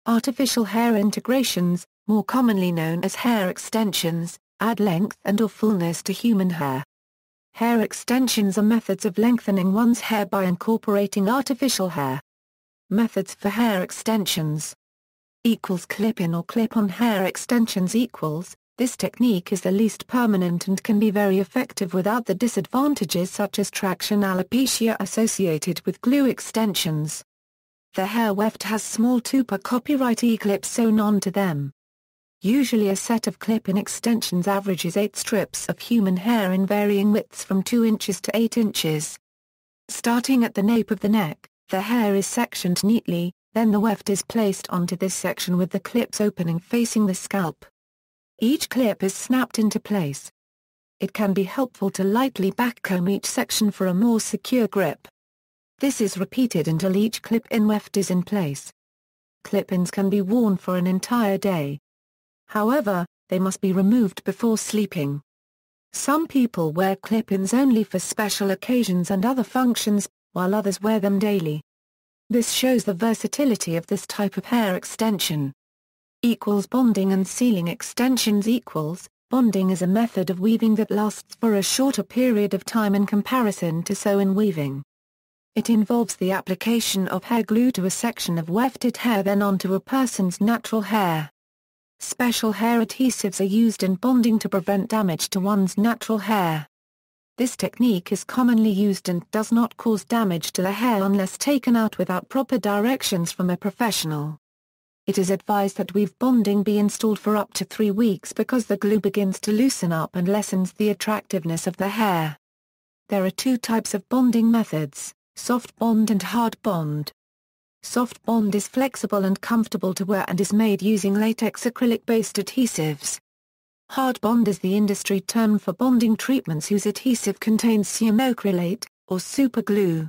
Artificial hair integrations, more commonly known as hair extensions, add length and/or fullness to human hair. Hair extensions are methods of lengthening one's hair by incorporating artificial hair. Methods for hair extensions. Clip-in or clip-on hair extensions. This technique is the least permanent and can be very effective without the disadvantages such as traction alopecia associated with glue extensions. The hair weft has small 2 copyright E-clips sewn onto them. Usually a set of clip-in extensions averages 8 strips of human hair in varying widths from 2 inches to 8 inches. Starting at the nape of the neck, the hair is sectioned neatly, then the weft is placed onto this section with the clips opening facing the scalp. Each clip is snapped into place. It can be helpful to lightly backcomb each section for a more secure grip. This is repeated until each clip-in weft is in place. Clip-ins can be worn for an entire day. However, they must be removed before sleeping. Some people wear clip-ins only for special occasions and other functions, while others wear them daily. This shows the versatility of this type of hair extension. Bonding and sealing extensions. Bonding is a method of weaving that lasts for a shorter period of time in comparison to sew-in weaving. It involves the application of hair glue to a section of wefted hair then onto a person's natural hair. Special hair adhesives are used in bonding to prevent damage to one's natural hair. This technique is commonly used and does not cause damage to the hair unless taken out without proper directions from a professional. It is advised that weave bonding be installed for up to 3 weeks because the glue begins to loosen up and lessens the attractiveness of the hair. There are 2 types of bonding methods: soft bond and hard bond. Soft bond is flexible and comfortable to wear and is made using latex acrylic-based adhesives. Hard bond is the industry term for bonding treatments whose adhesive contains cyanoacrylate, or superglue.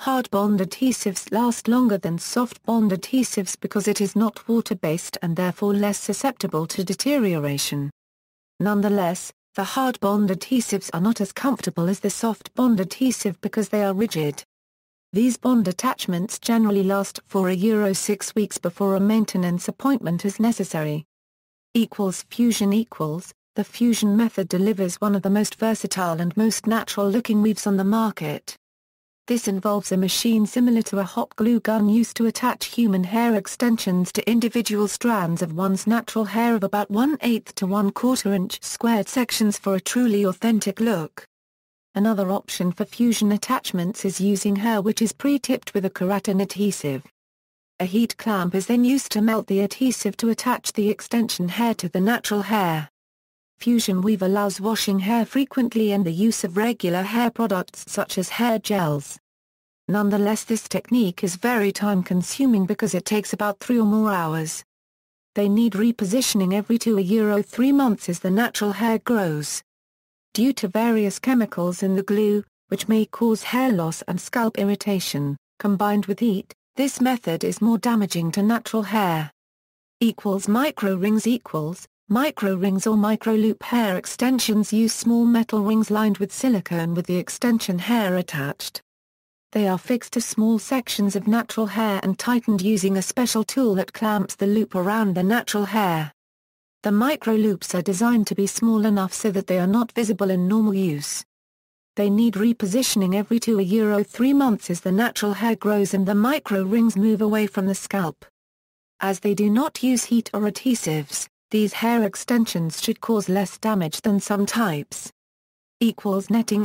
Hard bond adhesives last longer than soft bond adhesives because it is not water-based and therefore less susceptible to deterioration. Nonetheless, the hard bond adhesives are not as comfortable as the soft bond adhesive because they are rigid. These bond attachments generally last for €6 weeks before a maintenance appointment is necessary. Fusion. The fusion method delivers one of the most versatile and most natural-looking weaves on the market. This involves a machine similar to a hot glue gun used to attach human hair extensions to individual strands of one's natural hair of about 1/8 to 1/4 inch squared sections for a truly authentic look. Another option for fusion attachments is using hair which is pre-tipped with a keratin adhesive. A heat clamp is then used to melt the adhesive to attach the extension hair to the natural hair. Fusion weave allows washing hair frequently and the use of regular hair products such as hair gels. Nonetheless, this technique is very time-consuming because it takes about 3 or more hours. They need repositioning every 2 or 3 months as the natural hair grows. Due to various chemicals in the glue, which may cause hair loss and scalp irritation, combined with heat, this method is more damaging to natural hair. Micro rings. Micro rings or micro loop hair extensions use small metal rings lined with silicone with the extension hair attached. They are fixed to small sections of natural hair and tightened using a special tool that clamps the loop around the natural hair. The micro loops are designed to be small enough so that they are not visible in normal use. They need repositioning every 2 or 3 months as the natural hair grows and the micro rings move away from the scalp. As they do not use heat or adhesives, these hair extensions should cause less damage than some types. Netting.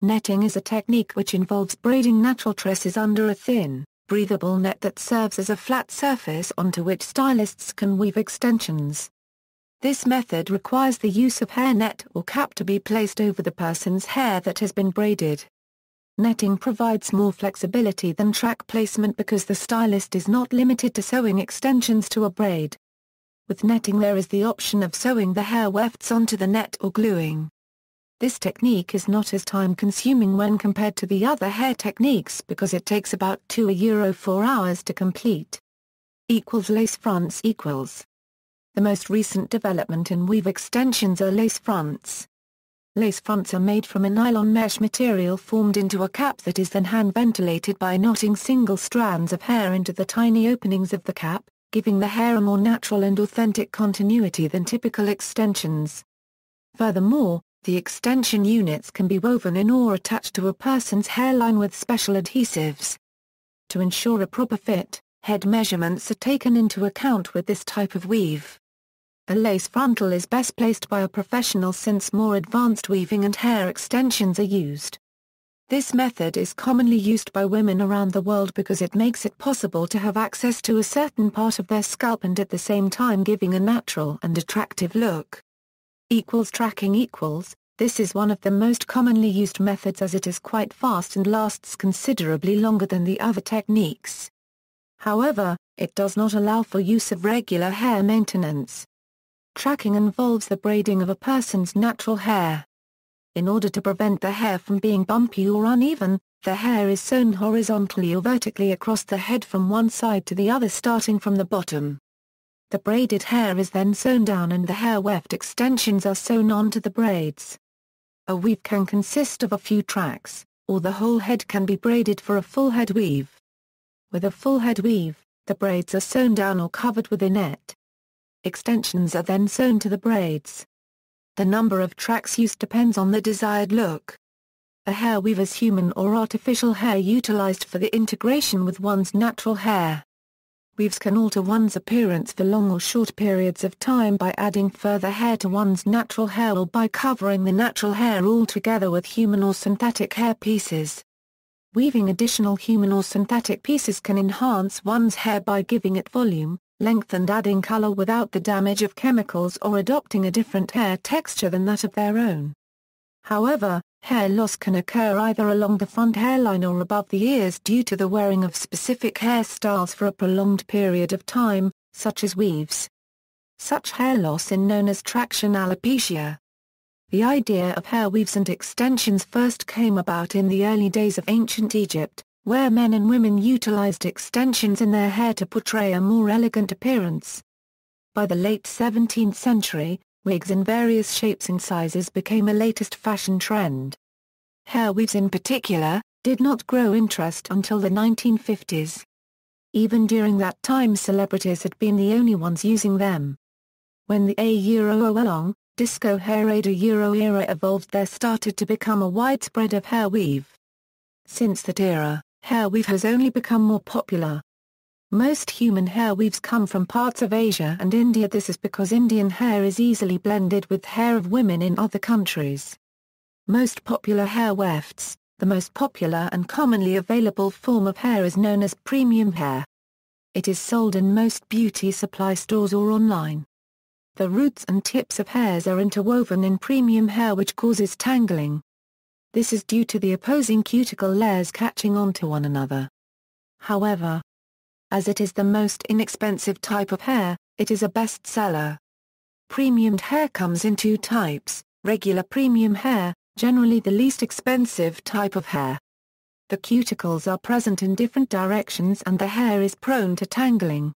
Netting is a technique which involves braiding natural tresses under a thin, breathable net that serves as a flat surface onto which stylists can weave extensions. This method requires the use of hair net or cap to be placed over the person's hair that has been braided. Netting provides more flexibility than track placement because the stylist is not limited to sewing extensions to a braid. With netting there is the option of sewing the hair wefts onto the net or gluing. This technique is not as time-consuming when compared to the other hair techniques because it takes about 2 or 4 hours to complete. Lace fronts. The most recent development in weave extensions are lace fronts. Lace fronts are made from a nylon mesh material formed into a cap that is then hand ventilated by knotting single strands of hair into the tiny openings of the cap, giving the hair a more natural and authentic continuity than typical extensions. Furthermore, the extension units can be woven in or attached to a person's hairline with special adhesives. To ensure a proper fit, head measurements are taken into account with this type of weave. A lace frontal is best placed by a professional since more advanced weaving and hair extensions are used. This method is commonly used by women around the world because it makes it possible to have access to a certain part of their scalp and at the same time giving a natural and attractive look. Tracking equals, this is one of the most commonly used methods as it is quite fast and lasts considerably longer than the other techniques. However, it does not allow for use of regular hair maintenance. Tracking involves the braiding of a person's natural hair. In order to prevent the hair from being bumpy or uneven, the hair is sewn horizontally or vertically across the head from one side to the other starting from the bottom. The braided hair is then sewn down and the hair weft extensions are sewn onto the braids. A weave can consist of a few tracks, or the whole head can be braided for a full head weave. With a full head weave, the braids are sewn down or covered with a net. Extensions are then sewn to the braids. The number of tracks used depends on the desired look. A hair weave is human or artificial hair utilized for the integration with one's natural hair. Weaves can alter one's appearance for long or short periods of time by adding further hair to one's natural hair or by covering the natural hair altogether with human or synthetic hair pieces. Weaving additional human or synthetic pieces can enhance one's hair by giving it volume, length and adding color without the damage of chemicals or adopting a different hair texture than that of their own. However, hair loss can occur either along the front hairline or above the ears due to the wearing of specific hairstyles for a prolonged period of time, such as weaves. Such hair loss is known as traction alopecia. The idea of hair weaves and extensions first came about in the early days of ancient Egypt, where men and women utilized extensions in their hair to portray a more elegant appearance. By the late 17th century, wigs in various shapes and sizes became a latest fashion trend. Hair weaves in particular, did not grow interest until the 1950s. Even during that time celebrities had been the only ones using them. When the long, disco hair era evolved, there started to become a widespread of hair weave. Since that era, hair weave has only become more popular. Most human hair weaves come from parts of Asia and India. This is because Indian hair is easily blended with hair of women in other countries. Most popular hair wefts, the most popular and commonly available form of hair, is known as premium hair. It is sold in most beauty supply stores or online. The roots and tips of hairs are interwoven in premium hair, which causes tangling. This is due to the opposing cuticle layers catching onto one another. However, as it is the most inexpensive type of hair, it is a bestseller. Premiumed hair comes in two types: regular premium hair, generally the least expensive type of hair. The cuticles are present in different directions and the hair is prone to tangling.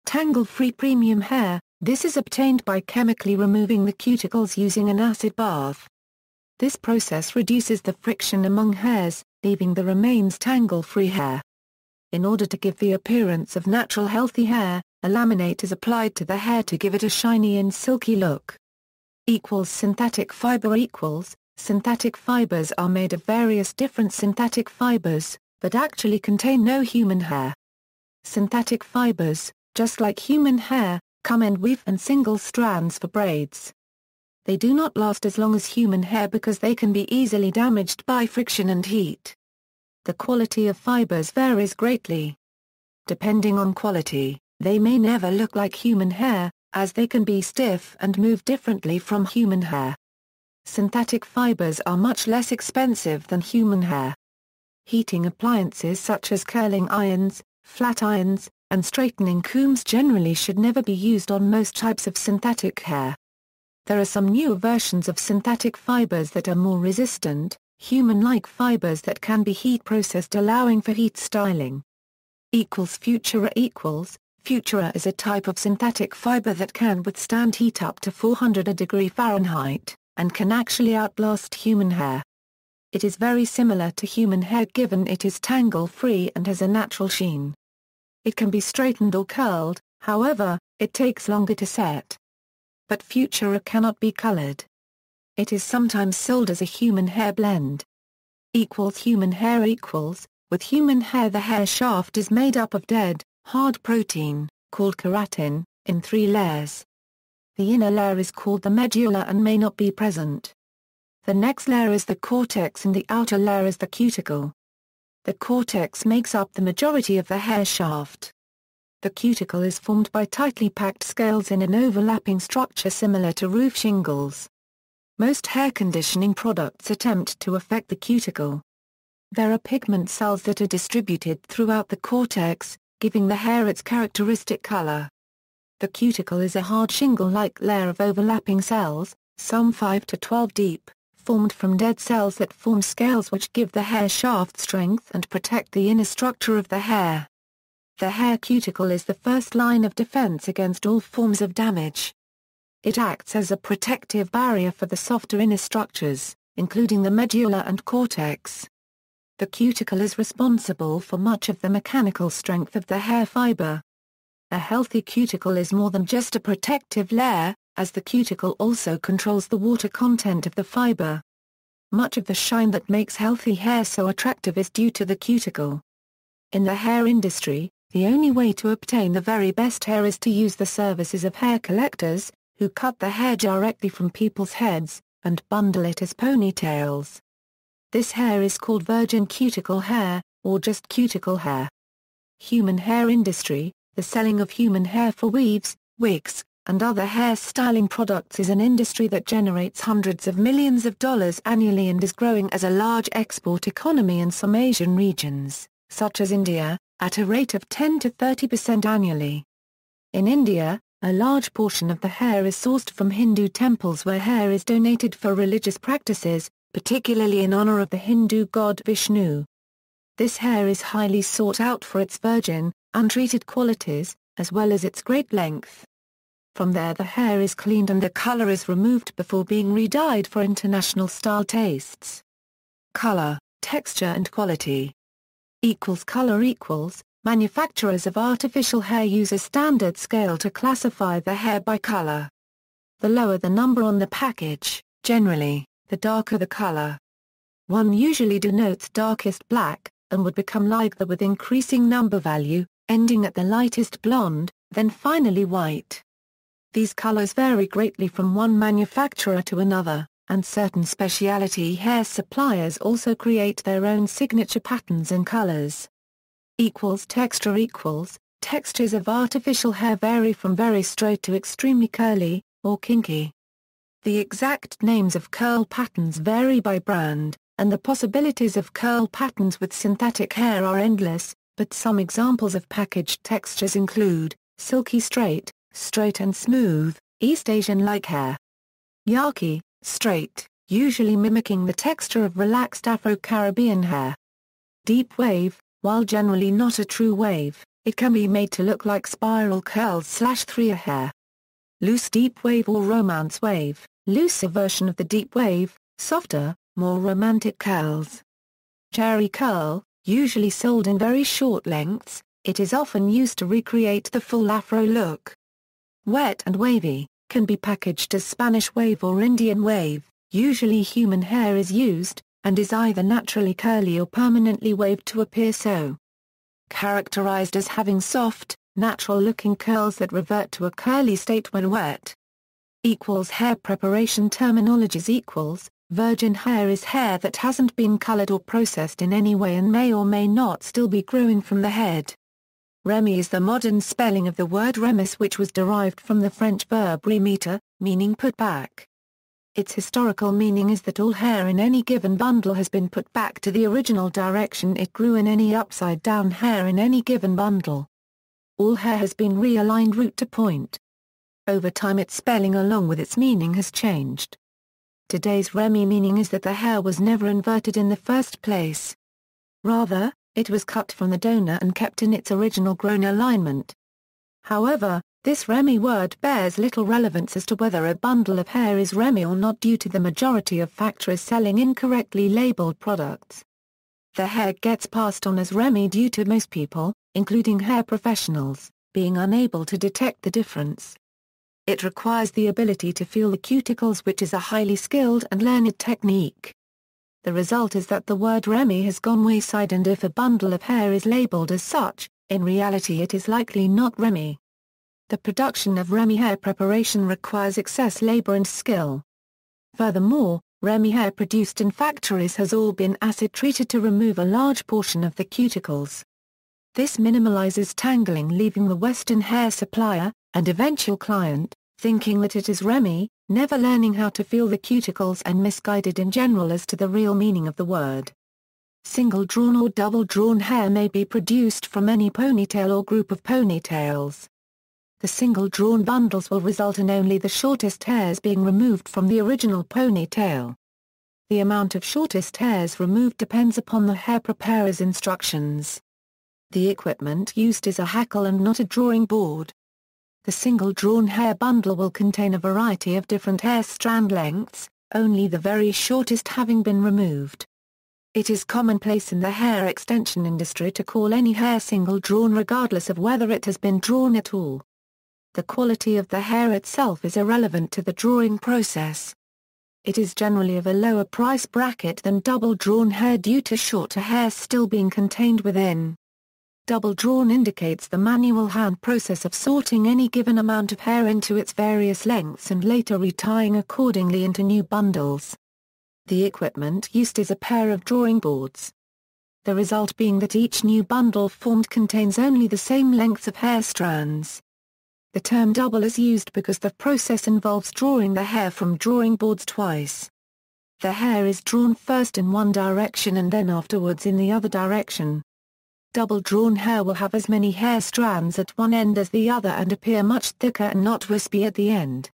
Tangle-free premium hair, this is obtained by chemically removing the cuticles using an acid bath. This process reduces the friction among hairs, leaving the remains tangle-free hair. In order to give the appearance of natural healthy hair, a laminate is applied to the hair to give it a shiny and silky look. Synthetic fiber synthetic fibers are made of various different synthetic fibers, but actually contain no human hair. Synthetic fibers, just like human hair, come in weave and single strands for braids. They do not last as long as human hair because they can be easily damaged by friction and heat. The quality of fibers varies greatly. Depending on quality, they may never look like human hair, as they can be stiff and move differently from human hair. Synthetic fibers are much less expensive than human hair. Heating appliances such as curling irons, flat irons, and straightening combs generally should never be used on most types of synthetic hair. There are some newer versions of synthetic fibers that are more resistant, human-like fibers that can be heat processed, allowing for heat styling. Futura Futura is a type of synthetic fiber that can withstand heat up to 400 degrees Fahrenheit, and can actually outlast human hair. It is very similar to human hair given it is tangle-free and has a natural sheen. It can be straightened or curled, however, it takes longer to set. But Futura cannot be colored. It is sometimes sold as a human hair blend. Human hair equals, with human hair the hair shaft is made up of dead, hard protein, called keratin, in 3 layers. The inner layer is called the medulla and may not be present. The next layer is the cortex and the outer layer is the cuticle. The cortex makes up the majority of the hair shaft. The cuticle is formed by tightly packed scales in an overlapping structure similar to roof shingles. Most hair conditioning products attempt to affect the cuticle. There are pigment cells that are distributed throughout the cortex, giving the hair its characteristic color. The cuticle is a hard shingle-like layer of overlapping cells, some 5 to 12 deep, formed from dead cells that form scales which give the hair shaft strength and protect the inner structure of the hair. The hair cuticle is the first line of defense against all forms of damage. It acts as a protective barrier for the softer inner structures, including the medulla and cortex. The cuticle is responsible for much of the mechanical strength of the hair fiber. A healthy cuticle is more than just a protective layer, as the cuticle also controls the water content of the fiber. Much of the shine that makes healthy hair so attractive is due to the cuticle. In the hair industry, the only way to obtain the very best hair is to use the services of hair collectors, who cut the hair directly from people's heads, and bundle it as ponytails. This hair is called virgin cuticle hair, or just cuticle hair. Human hair industry, the selling of human hair for weaves, wigs, and other hair styling products is an industry that generates hundreds of millions of dollars annually and is growing as a large export economy in some Asian regions, such as India, at a rate of 10 to 30% annually. In India, a large portion of the hair is sourced from Hindu temples where hair is donated for religious practices, particularly in honor of the Hindu god Vishnu. This hair is highly sought out for its virgin, untreated qualities, as well as its great length. From there the hair is cleaned and the color is removed before being re-dyed for international style tastes. Color, texture and quality. Color equals, manufacturers of artificial hair use a standard scale to classify the hair by color. The lower the number on the package, generally, the darker the color. 1 usually denotes darkest black, and would become lighter with increasing number value, ending at the lightest blonde, then finally white. These colors vary greatly from one manufacturer to another, and certain specialty hair suppliers also create their own signature patterns and colors. Texture equals, textures of artificial hair vary from very straight to extremely curly, or kinky. The exact names of curl patterns vary by brand, and the possibilities of curl patterns with synthetic hair are endless, but some examples of packaged textures include, silky straight, straight and smooth, East Asian-like hair. Yaki, straight, usually mimicking the texture of relaxed Afro-Caribbean hair. Deep wave, while generally not a true wave, it can be made to look like spiral curls/3 hair. Loose deep wave or romance wave, looser version of the deep wave, softer, more romantic curls. Cherry curl, usually sold in very short lengths, it is often used to recreate the full Afro look. Wet and wavy, can be packaged as Spanish wave or Indian wave, usually human hair is used, and is either naturally curly or permanently waved to appear so. Characterized as having soft, natural-looking curls that revert to a curly state when wet. Hair preparation terminologies equals, virgin hair is hair that hasn't been colored or processed in any way and may or may not still be growing from the head. Remi is the modern spelling of the word remis, which was derived from the French verb remettre, meaning put back. Its historical meaning is that all hair in any given bundle has been put back to the original direction it grew in any upside-down hair in any given bundle. All hair has been realigned root to point. Over time its spelling along with its meaning has changed. Today's Remi meaning is that the hair was never inverted in the first place. Rather, it was cut from the donor and kept in its original grown alignment. However, This Remy word bears little relevance as to whether a bundle of hair is Remy or not due to the majority of factories selling incorrectly labeled products. The hair gets passed on as Remy due to most people, including hair professionals, being unable to detect the difference. It requires the ability to feel the cuticles, which is a highly skilled and learned technique. The result is that the word Remy has gone wayside, and if a bundle of hair is labeled as such, in reality it is likely not Remy. The production of Remy hair preparation requires excess labor and skill. Furthermore, Remy hair produced in factories has all been acid treated to remove a large portion of the cuticles. This minimalizes tangling, leaving the Western hair supplier, and eventual client, thinking that it is Remy, never learning how to feel the cuticles, and misguided in general as to the real meaning of the word. Single-drawn or double-drawn hair may be produced from any ponytail or group of ponytails. The single-drawn bundles will result in only the shortest hairs being removed from the original ponytail. The amount of shortest hairs removed depends upon the hair preparer's instructions. The equipment used is a hackle and not a drawing board. The single-drawn hair bundle will contain a variety of different hair strand lengths, only the very shortest having been removed. It is commonplace in the hair extension industry to call any hair single-drawn regardless of whether it has been drawn at all. The quality of the hair itself is irrelevant to the drawing process. It is generally of a lower price bracket than double-drawn hair due to shorter hairs still being contained within. Double-drawn indicates the manual hand process of sorting any given amount of hair into its various lengths and later retying accordingly into new bundles. The equipment used is a pair of drawing boards. The result being that each new bundle formed contains only the same lengths of hair strands. The term double is used because the process involves drawing the hair from drawing boards twice. The hair is drawn first in one direction and then afterwards in the other direction. Double-drawn hair will have as many hair strands at one end as the other and appear much thicker and not wispy at the end.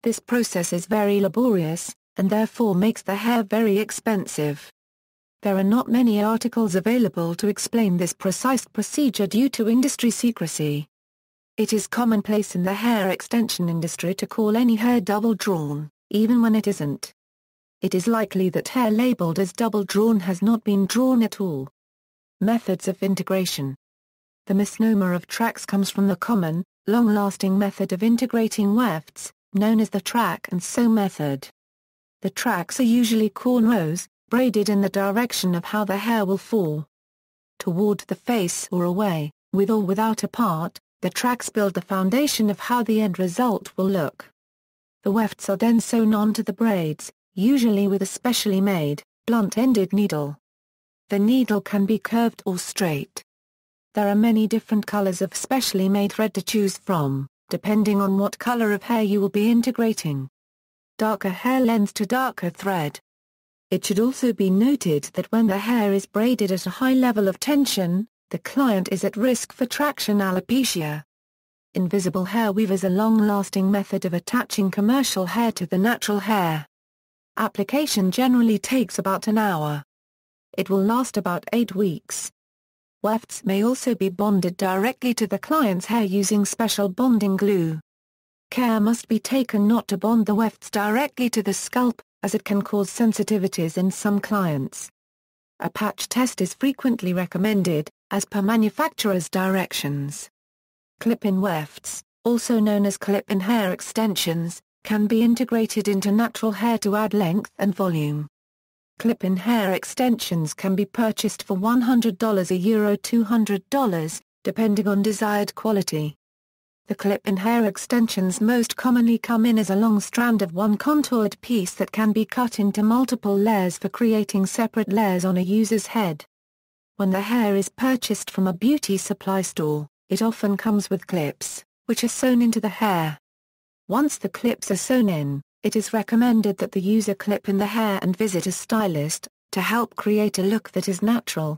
This process is very laborious, and therefore makes the hair very expensive. There are not many articles available to explain this precise procedure due to industry secrecy. It is commonplace in the hair extension industry to call any hair double-drawn, even when it isn't. It is likely that hair labeled as double-drawn has not been drawn at all. Methods of integration. The misnomer of tracks comes from the common, long-lasting method of integrating wefts, known as the track and sew method. The tracks are usually cornrows, braided in the direction of how the hair will fall. Toward the face or away, with or without a part, the tracks build the foundation of how the end result will look. The wefts are then sewn onto the braids, usually with a specially made, blunt-ended needle. The needle can be curved or straight. There are many different colors of specially made thread to choose from, depending on what color of hair you will be integrating. Darker hair lends to darker thread. It should also be noted that when the hair is braided at a high level of tension, the client is at risk for traction alopecia. Invisible hair weave is a long-lasting method of attaching commercial hair to the natural hair. Application generally takes about an hour. It will last about 8 weeks. Wefts may also be bonded directly to the client's hair using special bonding glue. Care must be taken not to bond the wefts directly to the scalp, as it can cause sensitivities in some clients. A patch test is frequently recommended, as per manufacturer's directions. Clip-in wefts, also known as clip-in hair extensions, can be integrated into natural hair to add length and volume. Clip-in hair extensions can be purchased for $100 $200, depending on desired quality. The clip-in hair extensions most commonly come in as a long strand of one contoured piece that can be cut into multiple layers for creating separate layers on a user's head. When the hair is purchased from a beauty supply store, it often comes with clips, which are sewn into the hair. Once the clips are sewn in, it is recommended that the user clip in the hair and visit a stylist, to help create a look that is natural.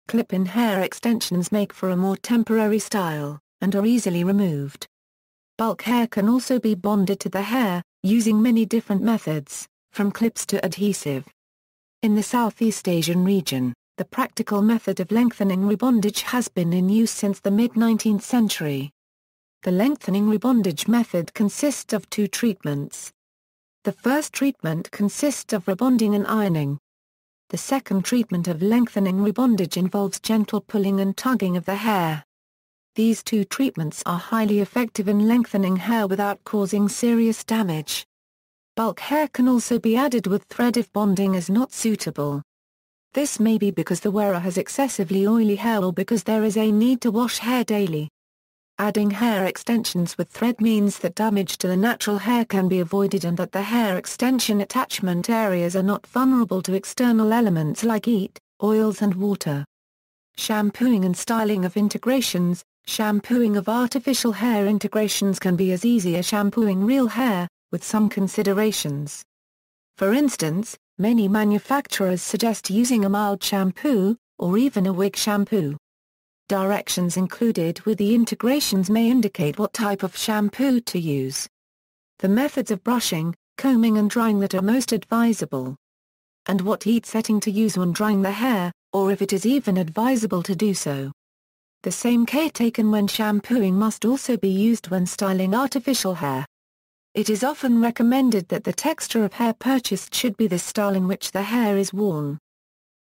Clip-in hair extensions make for a more temporary style, and are easily removed. Bulk hair can also be bonded to the hair, using many different methods, from clips to adhesive. In the Southeast Asian region, the practical method of lengthening rebondage has been in use since the mid-19th century. The lengthening rebondage method consists of two treatments. The first treatment consists of rebonding and ironing. The second treatment of lengthening rebondage involves gentle pulling and tugging of the hair. These two treatments are highly effective in lengthening hair without causing serious damage. Bulk hair can also be added with thread if bonding is not suitable. This may be because the wearer has excessively oily hair or because there is a need to wash hair daily. Adding hair extensions with thread means that damage to the natural hair can be avoided and that the hair extension attachment areas are not vulnerable to external elements like heat, oils and water. Shampooing and styling of integrations. Shampooing of artificial hair integrations can be as easy as shampooing real hair, with some considerations. For instance, many manufacturers suggest using a mild shampoo, or even a wig shampoo. Directions included with the integrations may indicate what type of shampoo to use. The methods of brushing, combing and drying that are most advisable. And what heat setting to use when drying the hair, or if it is even advisable to do so. The same care taken when shampooing must also be used when styling artificial hair. It is often recommended that the texture of hair purchased should be the style in which the hair is worn.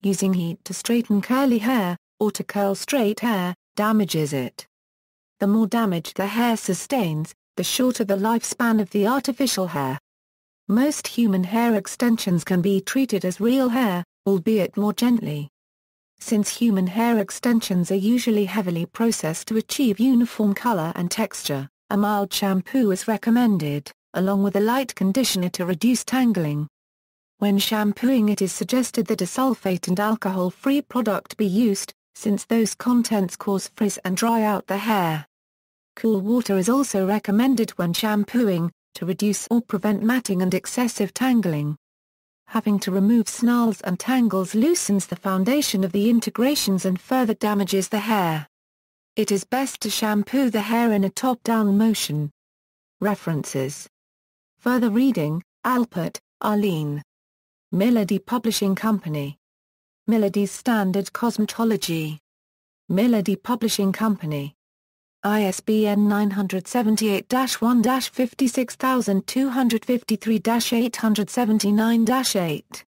Using heat to straighten curly hair, or to curl straight hair, damages it. The more damage the hair sustains, the shorter the lifespan of the artificial hair. Most human hair extensions can be treated as real hair, albeit more gently. Since human hair extensions are usually heavily processed to achieve uniform color and texture, a mild shampoo is recommended, along with a light conditioner to reduce tangling. When shampooing, it is suggested that a sulfate and alcohol-free product be used, since those contents cause frizz and dry out the hair. Cool water is also recommended when shampooing, to reduce or prevent matting and excessive tangling. Having to remove snarls and tangles loosens the foundation of the integrations and further damages the hair. It is best to shampoo the hair in a top-down motion. References. Further reading, Alpert, Arlene. Milady Publishing Company. Milady's Standard Cosmetology. Milady Publishing Company. ISBN 978-1-56253-879-8.